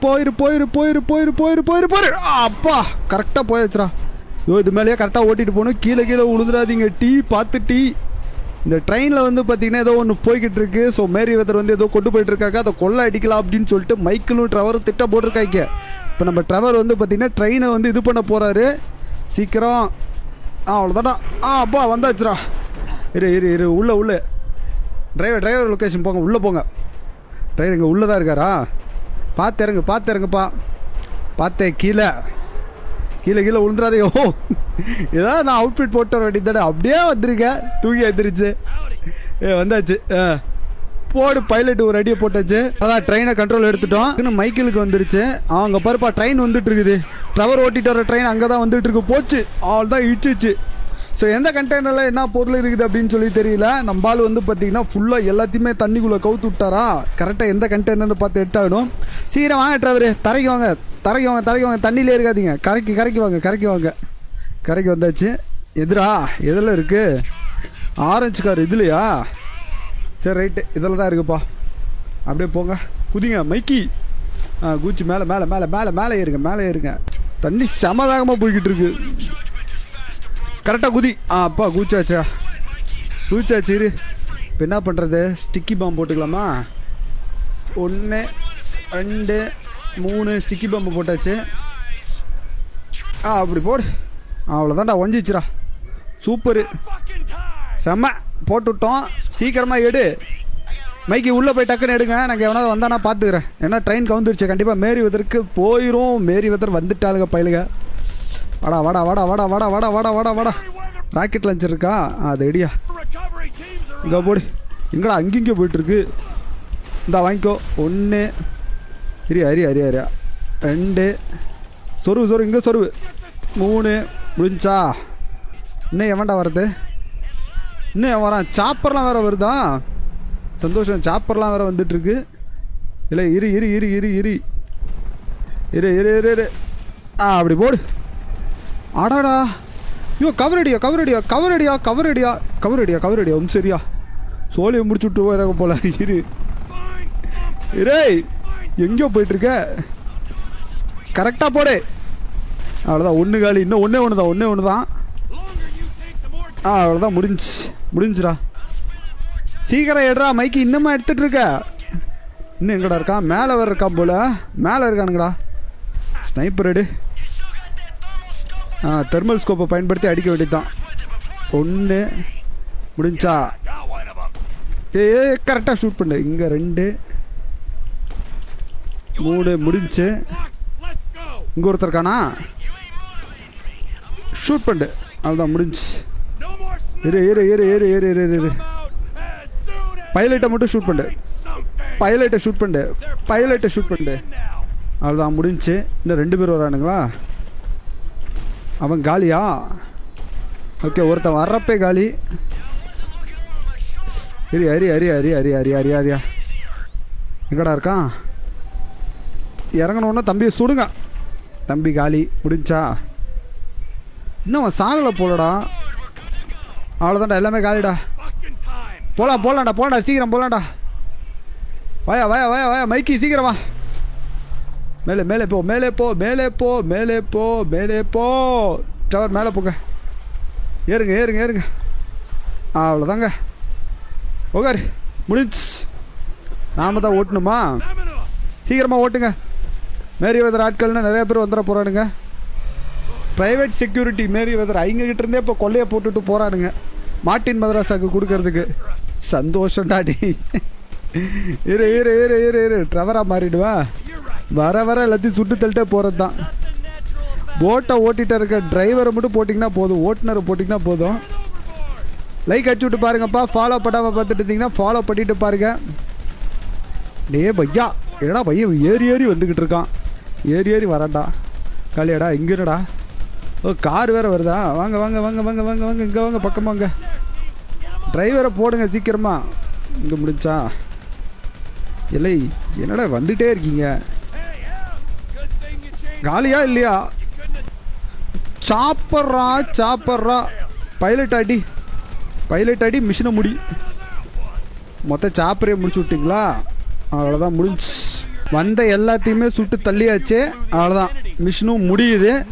போயிரு போயிரு போயிரு போயிரு போயிரு போயிரு போயிரு. அப்பா கரெக்டாக போயாச்சுரா. இது மேலேயே கரெக்டாக ஓட்டிகிட்டு போகணும். கீழே கீழே விழுந்துடாதீங்க. டீ பார்த்து டீ. இந்த ட்ரெயினில் வந்து பார்த்தீங்கன்னா ஏதோ ஒன்று போய்கிட்டு இருக்கு. ஸோ மேரி வெதர் வந்து ஏதோ கொண்டு போயிட்டு இருக்காங்க. அதை கொள்ளை அடிக்கலாம் அப்படின்னு சொல்லிட்டு மைக்கிளும் ட்ரெவரும் திட்டம் போட்டிருக்காங்க. இப்போ நம்ம ட்ரெவர் வந்து பார்த்தீங்கன்னா ட்ரெயினை வந்து இது பண்ண போகிறாரு. சீக்கிரம். அவ்வளோதாடா. அப்பா வந்தாச்சுரா. இரு உள்ள டிரைவர் லொக்கேஷன் போங்க. உள்ளே போங்க. டிரைவர் இங்கே உள்ளே தான் இருக்காரா? பார்த்து இறங்குப்பா. பார்த்தேன் கீழே விழுந்துடாதே. ஓ ஏதாவது நான் அவுட்ஃபிட் போட்டு வர வேண்டியதானே. அப்படியே வந்திருக்கேன். தூங்கி வந்துருச்சு. வந்தாச்சு. போடு பைலட் ஒரு அடியை போட்டாச்சு. அதான் ட்ரெயினை கண்ட்ரோல் எடுத்துட்டோம். இன்னும் மைக்கிளுக்கு வந்துருச்சு. அவங்க பாருப்பா ட்ரெயின் வந்துட்டு இருக்குது. ட்ரெவர் ஓட்டிட்டு வர ட்ரெயின் அங்கே தான் வந்துட்டு இருக்கு. போச்சு. அவள் தான் இடிச்சிச்சு. ஸோ எந்த கண்டெய்னரில் என்ன பொருள் இருக்குது அப்படின்னு சொல்லி தெரியல. நம்மளால் வந்து பார்த்தீங்கன்னா ஃபுல்லாக எல்லாத்தையுமே தண்ணிக்குள்ளே கவுத்து விட்டாரா. கரெக்டாக எந்த கண்டெய்னர்னு பார்த்து எடுத்தாகணும். சீக்கிரம் வாங்க ட்ரைவரு. தரைக்கு வாங்க. தண்ணியிலே இருக்காதீங்க. கரைக்கு வாங்க. கரைக்கு வந்தாச்சு. எதில் இருக்குது? ஆரஞ்சு கார் இதுலையா? சரி ரைட்டு. இதில் தான் இருக்குப்பா. அப்படியே போங்க. குதிங்க மைக்கி. குச்சி மேலே ஏறுங்க. தண்ணி செம வேகமாக போய்கிட்டு இருக்கு. கரெக்டாக குதி. அப்பா குச்சாச்சா. இரு. இப்போ என்ன பண்ணுறது? ஸ்டிக்கி பாம்பு போட்டுக்கலாமா? 1 2 3 ஸ்டிக்கி பாம்பு போட்டாச்சு. அப்படி போடு. அவ்வளோதான்டா ஒஞ்சிச்சுரா. சூப்பரு. செம்ம போட்டு விட்டோம். சீக்கிரமாக எடு மைக்கி. உள்ளே போய் டக்குன்னு எடுங்க. நாங்கள் எவனாவது வந்தானா பார்த்துக்கிறேன். ஏன்னா ட்ரெயின் கவுந்துருச்சு. கண்டிப்பாக மேரி வெதருக்கு போயிடும். மேரி வெதர் வந்துட்டாளுங்க பயிலுங்க. வாடா. ராக்கெட் லான்ச்சர் இருக்கா? அது எடியா. இங்கே போடு. எங்கடா அங்கேயும் போயிட்டுருக்கு. இந்தா வாங்கிக்கோ. 1 அரியா 2 சொருவு இங்கே சொருவு. 3 முடிஞ்சா. இன்னும் எவன்டா வர்றது? இன்னும் வரான். சாப்பர்லாம் வேறு வருதா? சந்தோஷம். சாப்பர்லாம் வேறு வந்துட்டுருக்கு. இல்லை இரு. அப்படி போடு. ஆடாடா. ஐயோ கவரடியா. சரியா சோழியை முடிச்சு விட்டு போயிடாங்க போல. எங்கேயோ போயிட்டுருக்க. கரெக்டாக போடு. அவ்வளோதான். 1 காலி. இன்னும் ஒன்று தான். அவ்வளோதான். முடிஞ்சுடா. சீக்கிரம் எடுறா மைக்கு. இன்னுமா எடுத்துகிட்டு இருக்க? இன்னும் எங்கடா இருக்கான்? மேலே வேறு இருக்கான் போல. மேலே இருக்கானுங்கடா. ஸ்னைப்பர் எடு. தெர்மல் ஸ்கோப்பை பயன்படுத்தி அடிக்க வேண்டியதுதான். 1 முடிஞ்சா. கரெக்டாக ஷூட் பண்ணு. இங்கே 2 3 முடிஞ்சு. இங்கே ஒருத்தர் இருக்கானா? ஷூட் பண்ணு. அவ்வளோதான் முடிஞ்சு. இரு. பைலட்டை மட்டும் ஷூட் பண்ணு. பைலட்டை ஷூட் பண்ணு. அவ்வளோதான் முடிஞ்சு. இன்னும் 2 பேர் வரானுங்களா? அவன் காலியா? ஓகே. ஒருத்தன் வர்றப்பே காலி. அரியா எங்கடா இருக்கான்? இறங்கணுன்னா தம்பியை சுடுங்க. தம்பி காலி. முடிஞ்சா. இன்னும் அவன் சாகலை போலடா. அவ்வளோதான்டா. எல்லாமே காலிடா. போகலாம்டா. சீக்கிரம் போகலாம்டா. வாயா மைக்கி சீக்கிரம் வா. மேலே போ. டவர் மேலே போங்க. ஏறுங்க. அவ்வளோதாங்க. ஓகாரு முடிஞ்சு. நாம தான் ஓட்டணுமா? சீக்கிரமாக ஓட்டுங்க. மேரி வெதர் ஆட்கள்னு நிறைய பேர் வந்துட போகிறானுங்க. ப்ரைவேட் செக்யூரிட்டி மேரி வெதர் அவங்ககிட்ட இருந்தே இப்போ கொள்ளையை போட்டுட்டு போகிறானுங்க மார்ட்டின் மதராசாவுக்கு கொடுக்கறதுக்கு. சந்தோஷம் டாடி. இரு. ட்ரெவராக மாறிடுவா. வர எல்லாத்தையும் சுட்டு தள்ளிட்டே போகிறது தான். போட்டை ஓட்டிகிட்டு இருக்க டிரைவரை மட்டும் போட்டிங்கன்னா போதும். ஓட்டுநரை போட்டிங்கன்னா போதும். லைக் அடிச்சு விட்டு பாருங்கப்பா. ஃபாலோ பண்ணாமல் பார்த்துட்டு இருந்தீங்கன்னா ஃபாலோ பண்ணிட்டு பாருங்க. பையா ஏடா பையன் ஏறி வந்துக்கிட்டு இருக்கான். ஏறி வரான்டா. காலியாடா. இங்கே என்னடா? கார் வேறு வருதா? வாங்க. இங்கே வாங்க. பக்கமாக வாங்க. டிரைவரை போடுங்க சீக்கிரமா. இங்கே முடிஞ்சா. இல்லை என்னடா வந்துகிட்டே இருக்கீங்க? காலியா இல்லையா? சாப்பர்றா. பைலட் அடி. மிஷினை முடி. மொத்த சாப்பரையே முடிச்சு விட்டிங்களா? அவ்வளோதான் முடிஞ்சு. வந்த எல்லாத்தையுமே சுட்டு தள்ளியாச்சு. அவ்வளோதான், மிஷினும் முடியுது.